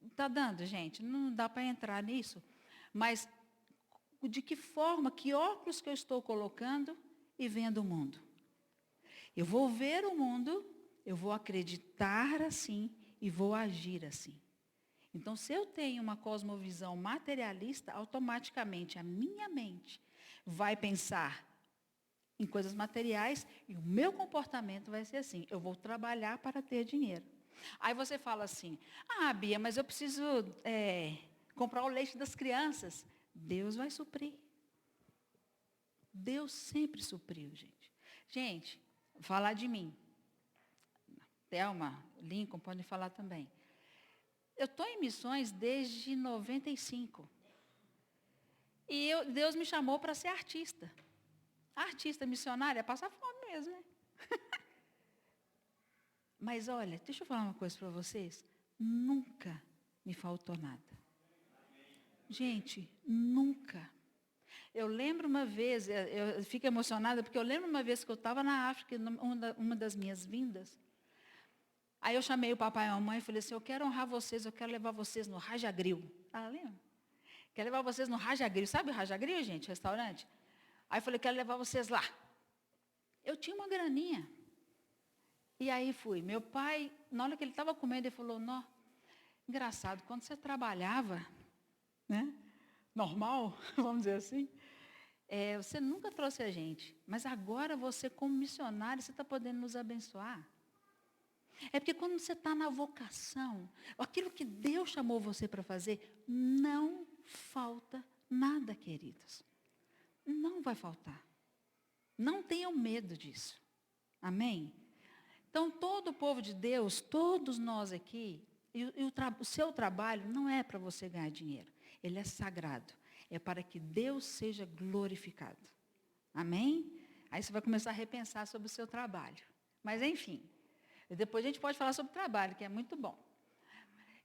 Está dando, gente? Não dá para entrar nisso. Mas de que forma, que óculos que eu estou colocando e vendo o mundo? Eu vou ver o mundo, eu vou acreditar assim e vou agir assim. Então, se eu tenho uma cosmovisão materialista, automaticamente a minha mente vai pensar em coisas materiais e o meu comportamento vai ser assim. Eu vou trabalhar para ter dinheiro. Aí você fala assim, Bia, mas eu preciso comprar o leite das crianças. Deus vai suprir. Deus sempre supriu, gente. Gente, falar de mim. Thelma, Lincoln, podem falar também. Eu estou em missões desde 95. E Deus me chamou para ser artista. Artista missionária é passar fome mesmo, né? Mas olha, deixa eu falar uma coisa para vocês. Nunca me faltou nada. Gente, nunca. Eu lembro uma vez, eu fico emocionada, porque eu lembro uma vez que eu estava na África, uma das minhas vindas, Aí eu chamei o papai e a mamãe e falei assim, eu quero honrar vocês, eu quero levar vocês no Rajagril. Ah, lembra? Quero levar vocês no Rajagril. Sabe o Rajagril, gente? Restaurante? Aí eu falei, quero levar vocês lá. Eu tinha uma graninha. E aí fui. Meu pai, na hora que ele estava comendo, ele falou, não, engraçado, quando você trabalhava, né? Normal, vamos dizer assim, você nunca trouxe a gente. Mas agora você, como missionário, você está podendo nos abençoar. É porque quando você está na vocação, aquilo que Deus chamou você para fazer, não falta nada, queridos. Não vai faltar. Não tenham medo disso. Amém? Então, todo o povo de Deus, todos nós aqui, o seu trabalho não é para você ganhar dinheiro. Ele é sagrado. É para que Deus seja glorificado. Amém? Aí você vai começar a repensar sobre o seu trabalho. Mas, enfim, depois a gente pode falar sobre trabalho, que é muito bom.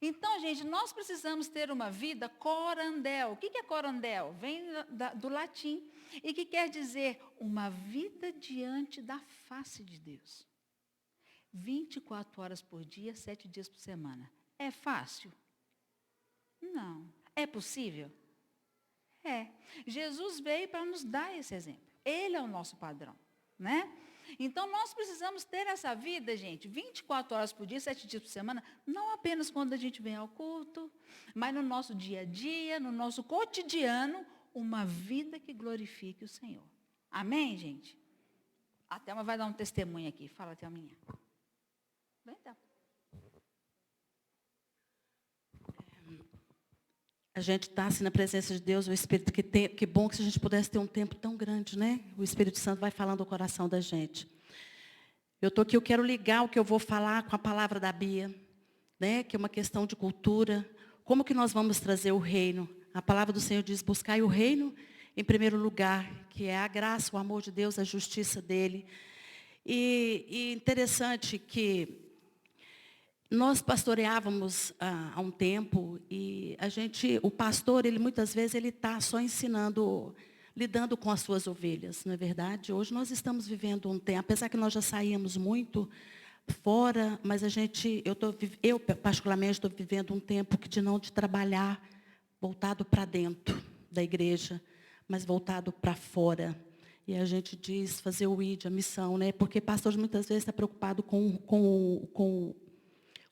Então, gente, nós precisamos ter uma vida corandel. O que é corandel? Vem do latim. E que quer dizer uma vida diante da face de Deus. 24 horas por dia, 7 dias por semana. É fácil? Não. É possível? É. Jesus veio para nos dar esse exemplo. Ele é o nosso padrão, né? Então, nós precisamos ter essa vida, gente, 24 horas por dia, 7 dias por semana, não apenas quando a gente vem ao culto, mas no nosso dia a dia, no nosso cotidiano, uma vida que glorifique o Senhor. Amém, gente? A Thelma vai dar um testemunho aqui. Fala, Thelminha. Vem, Thelma. A gente está assim na presença de Deus, o Espírito, que bom que se a gente pudesse ter um tempo tão grande, né? O Espírito Santo vai falando o coração da gente. Eu estou aqui, eu quero ligar o que eu vou falar com a palavra da Bia, né? Que é uma questão de cultura. Como que nós vamos trazer o reino? A palavra do Senhor diz, buscai o reino em primeiro lugar, que é a graça, o amor de Deus, a justiça dele. E interessante que nós pastoreávamos há um tempo e o pastor, ele muitas vezes ele está só ensinando, lidando com as suas ovelhas, não é verdade? Hoje nós estamos vivendo um tempo, apesar que nós já saímos muito fora, mas eu particularmente estou vivendo um tempo de trabalhar voltado para dentro da igreja, mas voltado para fora. E a gente diz fazer o ID, a missão, né? Porque pastor muitas vezes está preocupado com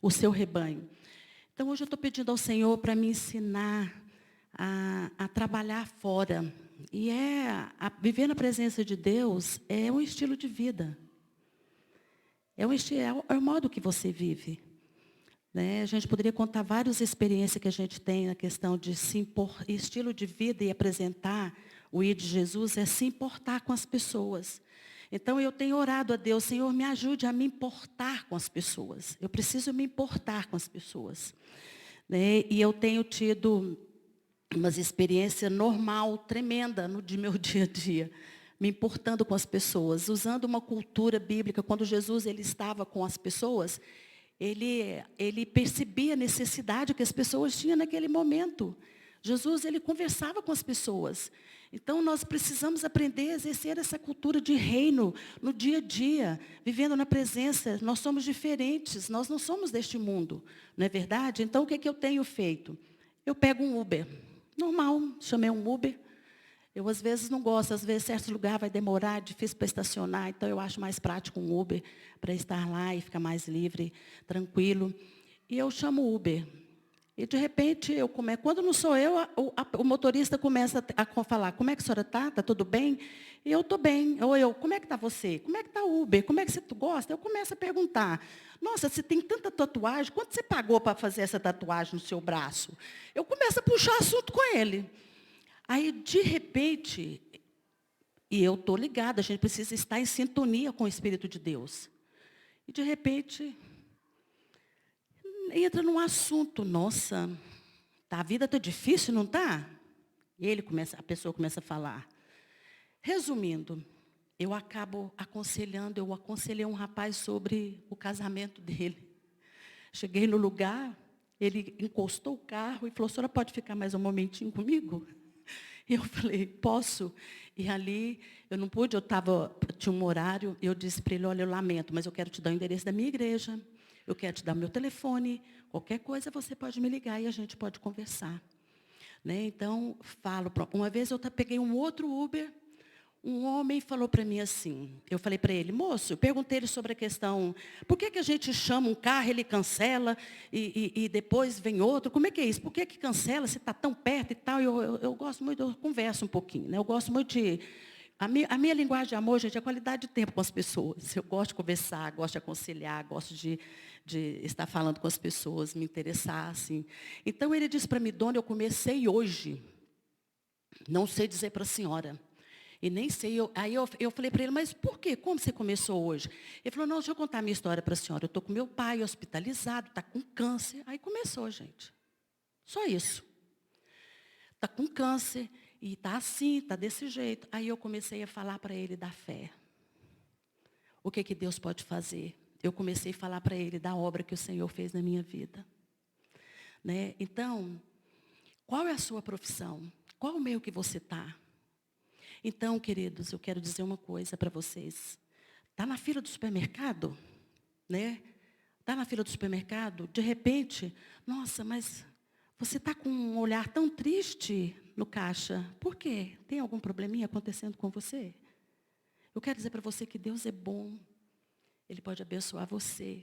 o seu rebanho. Então, hoje eu estou pedindo ao Senhor para me ensinar a trabalhar fora. E viver na presença de Deus é um estilo de vida. É o modo que você vive. Né? A gente poderia contar várias experiências que a gente tem na questão de se impor, estilo de vida e apresentar o ir de Jesus, é se importar com as pessoas. Então, eu tenho orado a Deus, Senhor, me ajude a me importar com as pessoas. Eu preciso me importar com as pessoas. Né? E eu tenho tido umas experiências normal, tremenda no meu dia a dia, me importando com as pessoas, usando uma cultura bíblica. Quando Jesus ele estava com as pessoas, ele percebia a necessidade que as pessoas tinham naquele momento. Jesus, ele conversava com as pessoas. Então, nós precisamos aprender a exercer essa cultura de reino no dia a dia, vivendo na presença. Nós somos diferentes, nós não somos deste mundo, não é verdade? Então, o que é que eu tenho feito? Eu pego um Uber, normal, chamei um Uber. Eu, às vezes, não gosto, às vezes, certo lugar vai demorar, é difícil para estacionar, então eu acho mais prático um Uber para estar lá e ficar mais livre, tranquilo. E eu chamo o Uber. E, de repente, quando não sou eu, o motorista começa a falar, como é que a senhora está? Está tudo bem? E eu estou bem. Ou como é que está você? Como é que está o Uber? Como é que você gosta? Eu começo a perguntar, nossa, você tem tanta tatuagem, quanto você pagou para fazer essa tatuagem no seu braço? Eu começo a puxar assunto com ele. Aí, de repente, e eu estou ligada, a gente precisa estar em sintonia com o Espírito de Deus. E, de repente, entra num assunto, nossa, a vida está difícil, não está? E a pessoa começa a falar. Resumindo, eu aconselhei um rapaz sobre o casamento dele. Cheguei no lugar, ele encostou o carro e falou, a senhora pode ficar mais um momentinho comigo? E eu falei, posso? E ali, eu não pude, tinha um horário, eu disse para ele, olha, eu lamento, mas eu quero te dar o endereço da minha igreja. Eu quero te dar meu telefone, qualquer coisa você pode me ligar e a gente pode conversar. Né? Então, falo. Uma vez eu peguei um outro Uber, um homem falou para mim assim, eu falei para ele, moço, eu perguntei ele sobre a questão, por que a gente chama um carro, ele cancela e depois vem outro, como é que é isso? Por que cancela se está tão perto e tal? Eu gosto muito, eu converso um pouquinho, né? Eu gosto muito de... A minha linguagem de amor, gente, é a qualidade de tempo com as pessoas. Eu gosto de conversar, gosto de aconselhar, gosto de estar falando com as pessoas, me interessar, assim. Então, ele disse para mim, dona, eu comecei hoje. Não sei dizer para a senhora. E nem sei, aí eu falei para ele, mas por quê? Como você começou hoje? Ele falou, não, deixa eu contar a minha história para a senhora. Eu estou com meu pai hospitalizado, está com câncer. Aí começou, gente. Só isso. Está com câncer. E está assim, está desse jeito. Aí eu comecei a falar para ele da fé. O que Deus pode fazer? Eu comecei a falar para ele da obra que o Senhor fez na minha vida. Né? Então, qual é a sua profissão? Qual o meio que você está? Então, queridos, eu quero dizer uma coisa para vocês. Está na fila do supermercado? Né? Está na fila do supermercado? De repente, nossa, mas você está com um olhar tão triste no caixa. Por quê? Tem algum probleminha acontecendo com você? Eu quero dizer para você que Deus é bom. Ele pode abençoar você.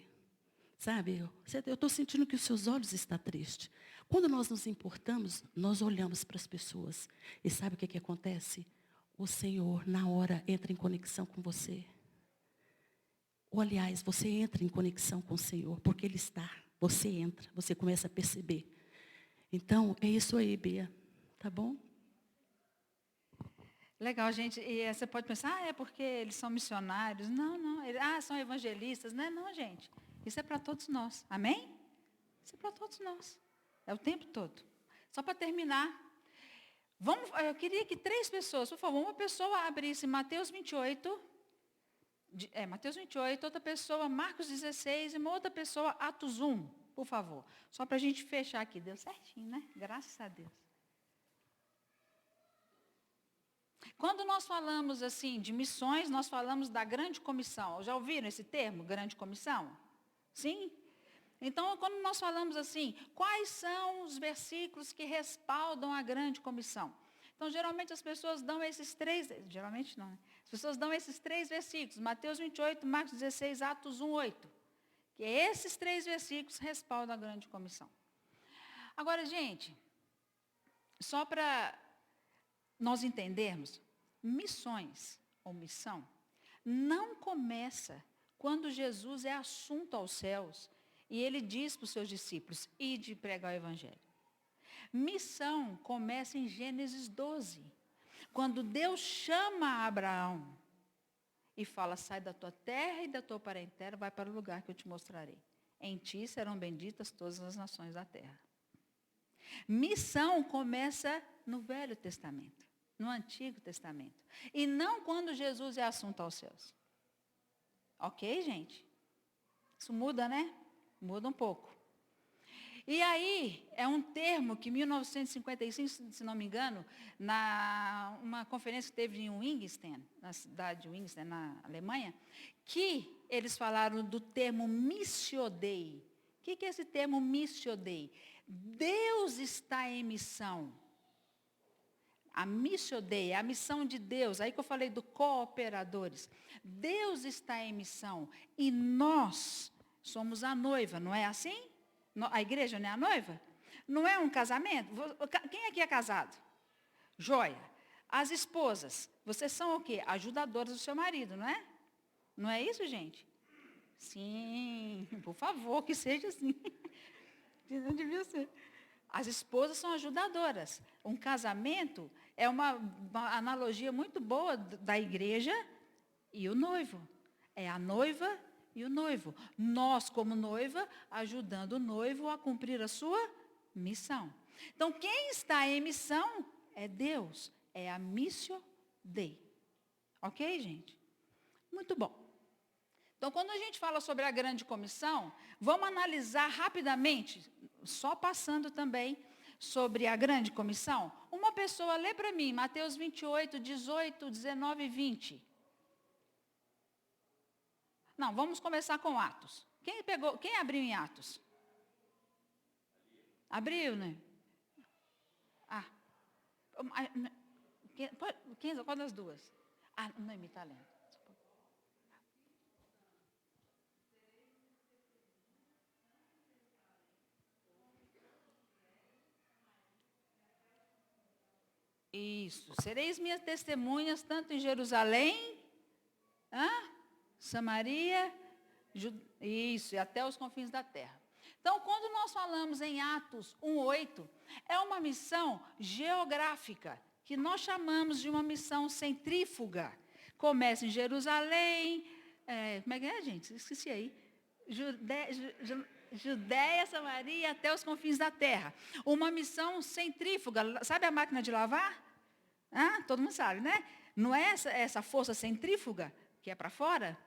Sabe, eu estou sentindo que os seus olhos estão tristes. Quando nós nos importamos, nós olhamos para as pessoas. E sabe o que acontece? O Senhor, na hora, entra em conexão com você. Ou, aliás, você entra em conexão com o Senhor, porque Ele está. Você entra, você começa a perceber. Então, é isso aí, Bia. Tá bom? Legal, gente. E você pode pensar, é porque eles são missionários. Não, não. São evangelistas. Não, gente. Isso é para todos nós. Amém? Isso é para todos nós. É o tempo todo. Só para terminar. Eu queria que 3 pessoas, por favor, uma pessoa abrisse Mateus 28. Mateus 28, outra pessoa Marcos 16 e uma outra pessoa Atos 1, por favor. Só para a gente fechar aqui. Deu certinho, né? Graças a Deus. Quando nós falamos assim de missões, nós falamos da grande comissão. Já ouviram esse termo, grande comissão? Sim? Então, quando nós falamos assim, quais são os versículos que respaldam a grande comissão? Então, geralmente as pessoas dão esses 3, geralmente não, né? As pessoas dão esses 3 versículos, Mateus 28, Marcos 16, Atos 1, 8. Que esses 3 versículos respaldam a grande comissão. Agora, gente, só para nós entendermos, missões ou missão não começa quando Jesus é assunto aos céus e ele diz para os seus discípulos, ide pregar o evangelho. Missão começa em Gênesis 12, quando Deus chama Abraão e fala, sai da tua terra e da tua parentela, vai para o lugar que eu te mostrarei. Em ti serão benditas todas as nações da terra. Missão começa no Velho Testamento, no Antigo Testamento. E não quando Jesus é assunto aos céus. Ok, gente? Isso muda, né? Muda um pouco. E aí, é um termo que em 1955, se não me engano, uma conferência que teve em Winston, na cidade de Winston, na Alemanha, que eles falaram do termo Missio Dei. O que é esse termo Missio Dei? Deus está em missão. A Missio Dei, a missão de Deus, aí que eu falei do cooperadores. Deus está em missão e nós somos a noiva, não é assim? A igreja não é a noiva? Não é um casamento? Quem aqui é casado? Joia. As esposas, vocês são o quê? Ajudadoras do seu marido, não é? Não é isso, gente? Sim, por favor, que seja assim. Não devia ser. As esposas são ajudadoras. Um casamento é uma analogia muito boa da igreja e o noivo. É a noiva e o noivo. Nós, como noiva, ajudando o noivo a cumprir a sua missão. Então, quem está em missão é Deus. É a Missio Dei. Ok, gente? Muito bom. Então, quando a gente fala sobre a grande comissão, vamos analisar rapidamente, só passando também sobre a grande comissão. Uma pessoa lê para mim, Mateus 28, 18, 19 e 20. Não, vamos começar com Atos. Quem abriu em Atos? Abriu, né? Ah. Qual das duas? Ah, Noemi está lendo. Isso. Sereis minhas testemunhas tanto em Jerusalém, Samaria, isso, e até os confins da terra. Então, quando nós falamos em Atos 1:8, é uma missão geográfica, que nós chamamos de uma missão centrífuga. Começa em Jerusalém, como é que é, gente? Esqueci aí. Judéia, Samaria, até os confins da terra. Uma missão centrífuga. Sabe a máquina de lavar? Todo mundo sabe, né? Não é essa força centrífuga que é para fora?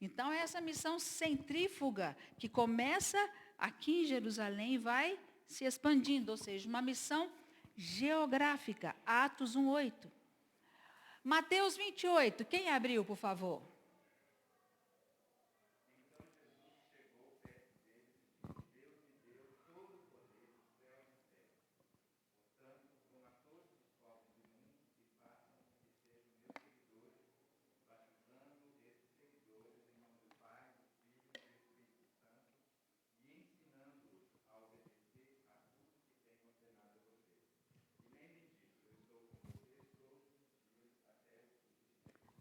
Então, é essa missão centrífuga que começa aqui em Jerusalém e vai se expandindo, ou seja, uma missão geográfica. Atos 1:8. Mateus 28. Quem abriu, por favor?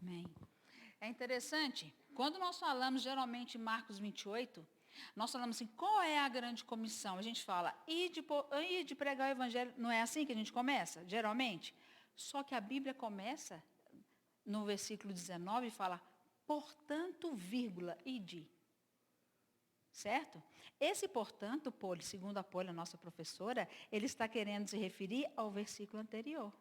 Amém. É interessante, quando nós falamos geralmente em Marcos 28, nós falamos assim, qual é a grande comissão? A gente fala, ir de pregar o evangelho, não é assim que a gente começa, geralmente? Só que a Bíblia começa, no versículo 19, e fala, portanto, vírgula, ide. Certo? Esse, portanto, segundo a Poli, a nossa professora, ele está querendo se referir ao versículo anterior.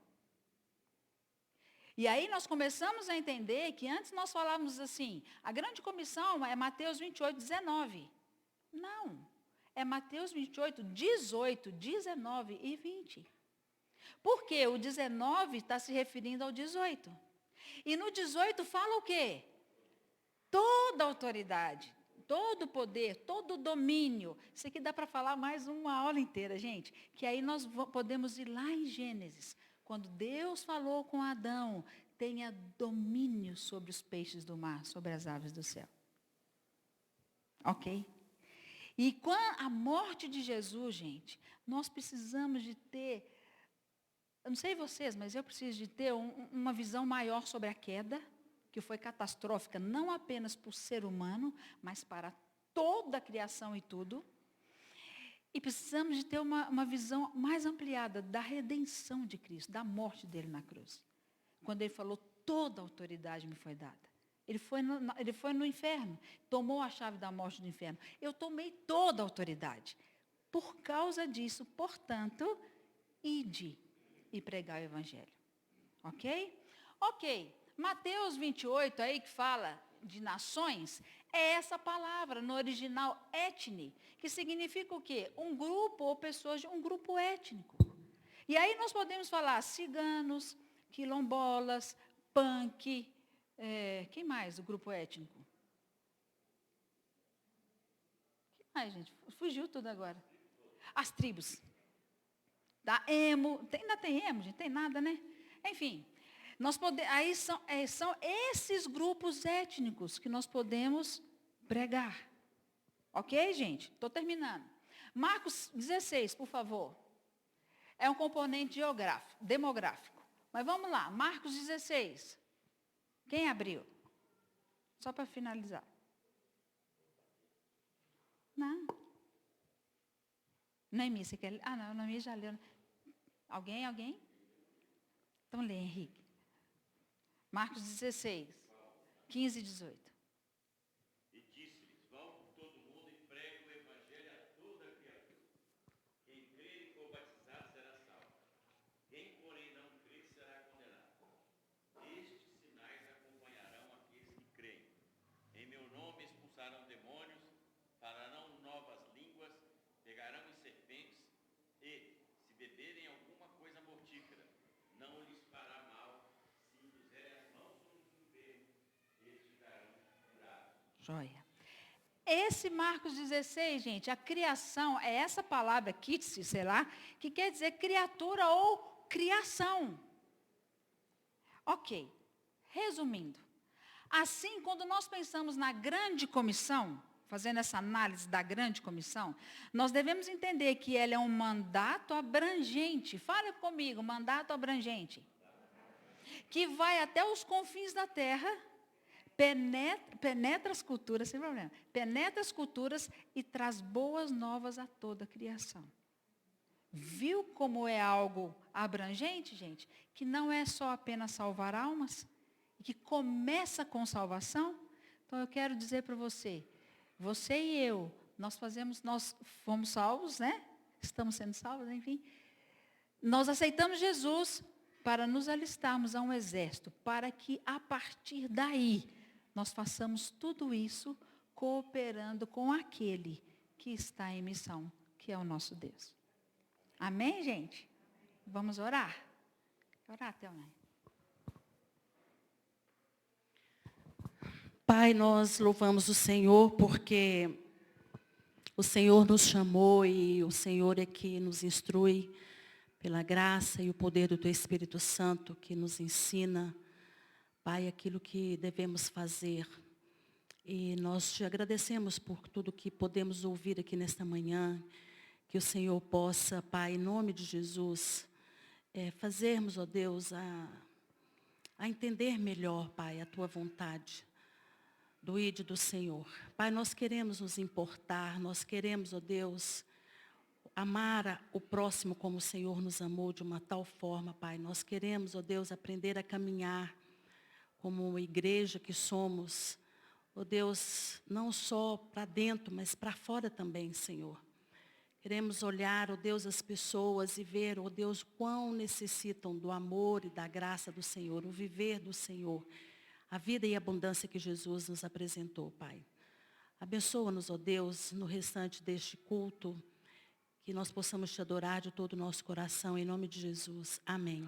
E aí nós começamos a entender que antes nós falávamos assim, a grande comissão é Mateus 28, 19. Não, é Mateus 28, 18, 19 e 20. Porque o 19 está se referindo ao 18. E no 18 fala o quê? Toda autoridade, todo poder, todo domínio. Isso aqui dá para falar mais uma aula inteira, gente. Que aí nós podemos ir lá em Gênesis. Quando Deus falou com Adão, tenha domínio sobre os peixes do mar, sobre as aves do céu. Ok? E com a morte de Jesus, gente, nós precisamos de ter, eu não sei vocês, mas eu preciso de ter uma visão maior sobre a queda, que foi catastrófica, não apenas para o ser humano, mas para toda a criação e tudo. E precisamos de ter uma visão mais ampliada da redenção de Cristo, da morte dele na cruz. Quando ele falou, toda a autoridade me foi dada. Ele foi no inferno, tomou a chave da morte do inferno. Eu tomei toda a autoridade. Por causa disso, portanto, ide e pregai o evangelho. Ok? Ok. Mateus 28, aí que fala de nações, é essa palavra, no original, etne, que significa o quê? Um grupo ou pessoas de um grupo étnico. E aí nós podemos falar ciganos, quilombolas, punk, quem mais do grupo étnico? Quem mais, gente? Fugiu tudo agora. As tribos. Da emo, ainda tem emo, gente? Tem nada, né? Enfim, aí são esses grupos étnicos que nós podemos pregar. Ok, gente? Estou terminando. Marcos 16, por favor. É um componente demográfico. Mas vamos lá, Marcos 16. Quem abriu? Só para finalizar. Não. Noemi, você quer ler? Ah, não, Noemi já leu. Alguém? Então lê, Henrique. Marcos 16, 15 e 18. E disse-lhes, vão por todo mundo e preguem o evangelho a toda criatura. Quem crer e for batizado será salvo. Quem, porém, não crer será condenado. Estes sinais acompanharão aqueles que creem. Em meu nome expulsarão demônios, falarão novas línguas, pegarão em serpentes e, se beberem alguma coisa mortífera, não lhes fará mal. Se impuserem as mãos sobre os enfermos, eles ficarão curados. Joia. esse Marcos 16, gente, a criação, é essa palavra, kitsi, sei lá, que quer dizer criatura ou criação. Ok, resumindo. Assim, quando nós pensamos na grande comissão, fazendo essa análise da grande comissão, nós devemos entender que ela é um mandato abrangente. Fala comigo, mandato abrangente. Que vai até os confins da terra, penetra as culturas, sem problema, penetra as culturas e traz boas novas a toda a criação. Viu como é algo abrangente, gente? Que não é só apenas salvar almas, que começa com salvação. Então eu quero dizer para você e eu, nós fomos salvos, né? Estamos sendo salvos, enfim. Nós aceitamos Jesus para nos alistarmos a um exército, para que a partir daí nós façamos tudo isso cooperando com aquele que está em missão, que é o nosso Deus. Amém, gente? Vamos orar? Orar, Thelma. Pai, nós louvamos o Senhor porque o Senhor nos chamou e o Senhor é que nos instrui pela graça e o poder do Teu Espírito Santo que nos ensina, Pai, aquilo que devemos fazer. E nós te agradecemos por tudo que podemos ouvir aqui nesta manhã, que o Senhor possa, Pai, em nome de Jesus, fazermos, ó Deus, a entender melhor, Pai, a Tua vontade do ID do Senhor. Pai, nós queremos nos importar, nós queremos, ó Deus, amar o próximo como o Senhor nos amou de uma tal forma, Pai. Nós queremos, ó Deus, aprender a caminhar como uma igreja que somos, ó Deus, não só para dentro, mas para fora também, Senhor. Queremos olhar, ó Deus, as pessoas e ver, ó Deus, quão necessitam do amor e da graça do Senhor, o viver do Senhor, a vida e a abundância que Jesus nos apresentou, Pai. Abençoa-nos, ó Deus, no restante deste culto, que nós possamos te adorar de todo o nosso coração, em nome de Jesus. Amém.